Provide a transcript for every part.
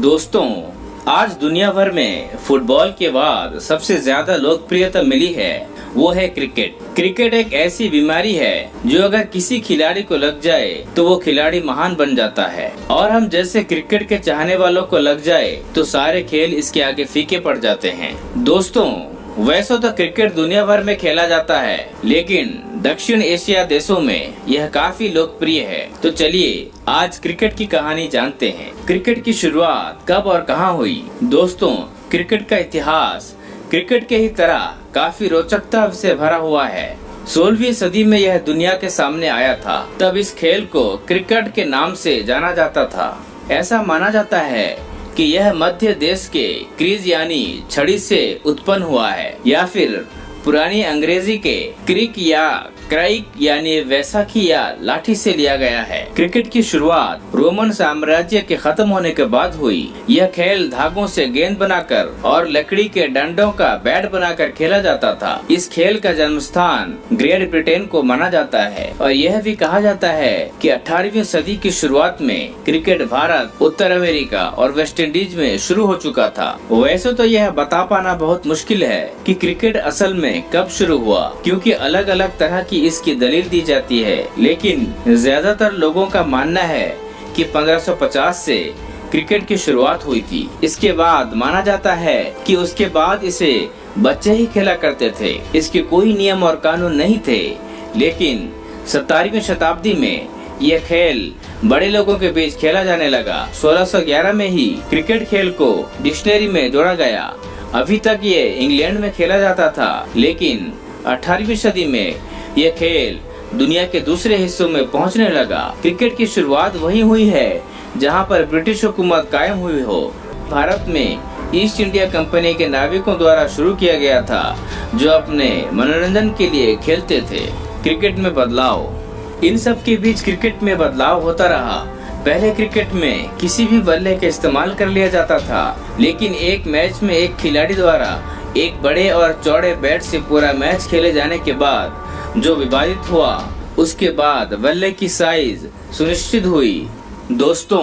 दोस्तों, आज दुनिया भर में फुटबॉल के बाद सबसे ज्यादा लोकप्रियता मिली है वो है क्रिकेट। क्रिकेट एक ऐसी बीमारी है जो अगर किसी खिलाड़ी को लग जाए तो वो खिलाड़ी महान बन जाता है, और हम जैसे क्रिकेट के चाहने वालों को लग जाए तो सारे खेल इसके आगे फीके पड़ जाते हैं। दोस्तों, वैसे तो क्रिकेट दुनिया भर में खेला जाता है, लेकिन दक्षिण एशिया देशों में यह काफी लोकप्रिय है। तो चलिए आज क्रिकेट की कहानी जानते हैं। क्रिकेट की शुरुआत कब और कहां हुई? दोस्तों, क्रिकेट का इतिहास क्रिकेट के ही तरह काफी रोचकता से भरा हुआ है। 16वीं सदी में यह दुनिया के सामने आया था। तब इस खेल को क्रिकेट के नाम से जाना जाता था। ऐसा माना जाता है कि यह मध्य देश के क्रीज यानी छड़ी से उत्पन्न हुआ है, या फिर पुरानी अंग्रेजी के क्रिक या क्राइक यानी वैसाखी या लाठी से लिया गया है। क्रिकेट की शुरुआत रोमन साम्राज्य के खत्म होने के बाद हुई। यह खेल धागों से गेंद बनाकर और लकड़ी के डंडों का बैट बनाकर खेला जाता था। इस खेल का जन्म स्थान ग्रेट ब्रिटेन को माना जाता है, और यह भी कहा जाता है कि 18वीं सदी की शुरुआत में क्रिकेट भारत, उत्तर अमेरिका और वेस्ट इंडीज में शुरू हो चुका था। वैसे तो यह बता पाना बहुत मुश्किल है कि क्रिकेट असल में कब शुरू हुआ, क्योंकि अलग अलग तरह की इसकी दलील दी जाती है, लेकिन ज्यादातर लोगों का मानना है कि 1550 से क्रिकेट की शुरुआत हुई थी। इसके बाद माना जाता है कि उसके बाद इसे बच्चे ही खेला करते थे। इसके कोई नियम और कानून नहीं थे, लेकिन 17वीं शताब्दी में यह खेल बड़े लोगों के बीच खेला जाने लगा। 1611 में ही क्रिकेट खेल को डिक्शनरी में जोड़ा गया। अभी तक ये इंग्लैंड में खेला जाता था, लेकिन 18वीं सदी में यह खेल दुनिया के दूसरे हिस्सों में पहुंचने लगा। क्रिकेट की शुरुआत वहीं हुई है जहां पर ब्रिटिश हुकूमत कायम हुई हो। भारत में ईस्ट इंडिया कंपनी के नाविकों द्वारा शुरू किया गया था, जो अपने मनोरंजन के लिए खेलते थे। क्रिकेट में बदलाव। इन सब के बीच क्रिकेट में बदलाव होता रहा। पहले क्रिकेट में किसी भी बल्ले का इस्तेमाल कर लिया जाता था, लेकिन एक मैच में एक खिलाड़ी द्वारा एक बड़े और चौड़े बैट से पूरा मैच खेले जाने के बाद जो विवादित हुआ, उसके बाद बल्ले की साइज सुनिश्चित हुई। दोस्तों,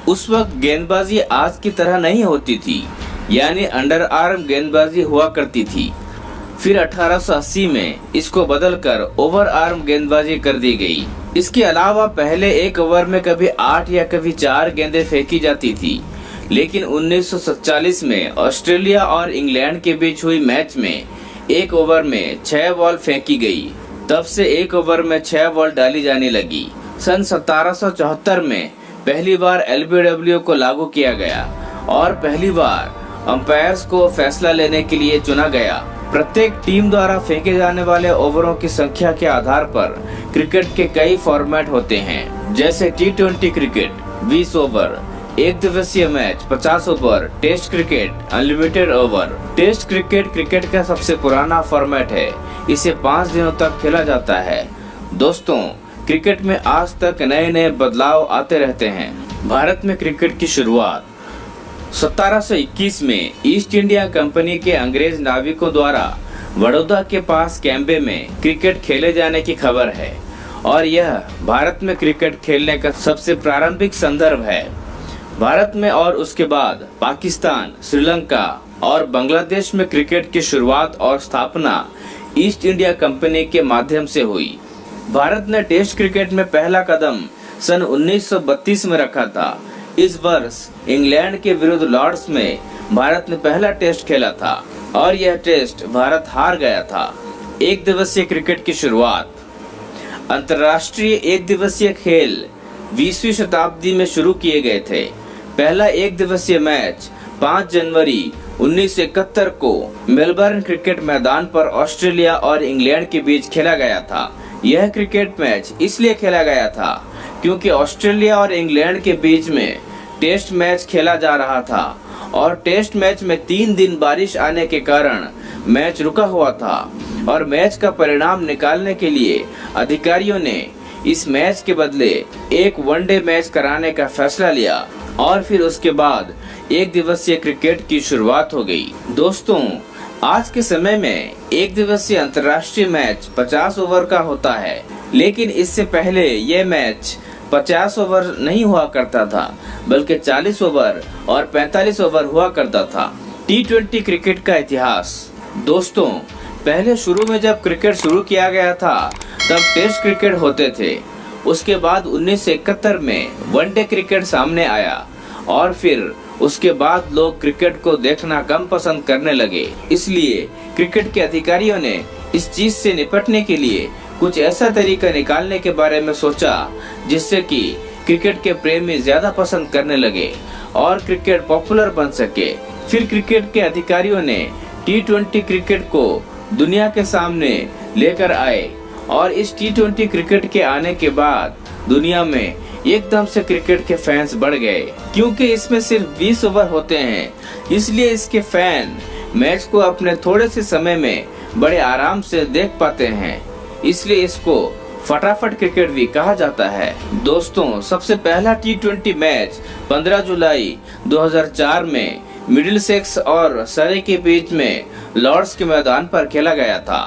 उस वक्त गेंदबाजी आज की तरह नहीं होती थी, यानी अंडर आर्म गेंदबाजी हुआ करती थी। फिर 1880 में इसको बदलकर ओवर आर्म गेंदबाजी कर दी गई। इसके अलावा पहले एक ओवर में कभी 8 या कभी 4 गेंदें फेंकी जाती थी, लेकिन 1947 में ऑस्ट्रेलिया और इंग्लैंड के बीच हुई मैच में एक ओवर में 6 बॉल फेंकी गई। तब से एक ओवर में 6 बॉल डाली जाने लगी। सन 1774 में पहली बार LBW को लागू किया गया, और पहली बार अंपायर्स को फैसला लेने के लिए चुना गया। प्रत्येक टीम द्वारा फेंके जाने वाले ओवरों की संख्या के आधार पर क्रिकेट के कई फॉर्मेट होते हैं, जैसे T20 क्रिकेट 20 ओवर, एक दिवसीय match 50 over, test cricket unlimited over. Test cricket cricket का सबसे पुराना फॉर्मेट है। इसे 5 दिनों तक खेला जाता है। दोस्तों, क्रिकेट में आज तक नए नए बदलाव आते रहते हैं। भारत में क्रिकेट की शुरुआत 1721 में ईस्ट इंडिया कंपनी के अंग्रेज नाविकों द्वारा बड़ौदा के पास कैम्बे में क्रिकेट खेले जाने की खबर है, और यह भारत में क्रिकेट खेलने का सबसे प्रारंभिक संदर्भ है। भारत में और उसके बाद पाकिस्तान, श्रीलंका और बांग्लादेश में क्रिकेट की शुरुआत और स्थापना ईस्ट इंडिया कंपनी के माध्यम से हुई। भारत ने टेस्ट क्रिकेट में पहला कदम सन 1932 में रखा था। इस वर्ष इंग्लैंड के विरुद्ध लॉर्ड्स में भारत ने पहला टेस्ट खेला था, और यह टेस्ट भारत हार गया था। एक दिवसीय क्रिकेट की शुरुआत। अंतर्राष्ट्रीय एक दिवसीय खेल 20वीं शताब्दी में शुरू किए गए थे। पहला एक दिवसीय मैच 5 जनवरी 1971 को मेलबर्न क्रिकेट मैदान पर ऑस्ट्रेलिया और इंग्लैंड के बीच खेला गया था। यह क्रिकेट मैच इसलिए खेला गया था क्योंकि ऑस्ट्रेलिया और इंग्लैंड के बीच में टेस्ट मैच खेला जा रहा था, और टेस्ट मैच में 3 दिन बारिश आने के कारण मैच रुका हुआ था, और मैच का परिणाम निकालने के लिए अधिकारियों ने इस मैच के बदले एक वनडे मैच कराने का फैसला लिया, और फिर उसके बाद एक दिवसीय क्रिकेट की शुरुआत हो गई। दोस्तों, आज के समय में एक दिवसीय अंतर्राष्ट्रीय मैच 50 ओवर का होता है, लेकिन इससे पहले ये मैच 50 ओवर नहीं हुआ करता था, बल्कि 40 ओवर और 45 ओवर हुआ करता था। T20 क्रिकेट का इतिहास। दोस्तों, पहले शुरू में जब क्रिकेट शुरू किया गया था तब टेस्ट क्रिकेट होते थे। उसके बाद 1971 में वनडे क्रिकेट सामने आया और फिर उसके बाद लोग क्रिकेट को देखना कम पसंद करने लगे। इसलिए क्रिकेट के अधिकारियों ने इस चीज से निपटने के लिए कुछ ऐसा तरीका निकालने के बारे में सोचा जिससे कि क्रिकेट के प्रेमी ज्यादा पसंद करने लगे और क्रिकेट पॉपुलर बन सके। फिर क्रिकेट के अधिकारियों ने T20 क्रिकेट को दुनिया के सामने लेकर आए और इस T20 क्रिकेट के आने के बाद दुनिया में एकदम से क्रिकेट के फैंस बढ़ गए। क्योंकि इसमें सिर्फ 20 ओवर होते हैं, इसलिए इसके फैन मैच को अपने थोड़े से समय में बड़े आराम से देख पाते हैं, इसलिए इसको फटाफट क्रिकेट भी कहा जाता है। दोस्तों, सबसे पहला T20 मैच 15 जुलाई 2004 में मिडिलसेक्स और सरे के बीच में लॉर्ड्स के मैदान पर खेला गया था।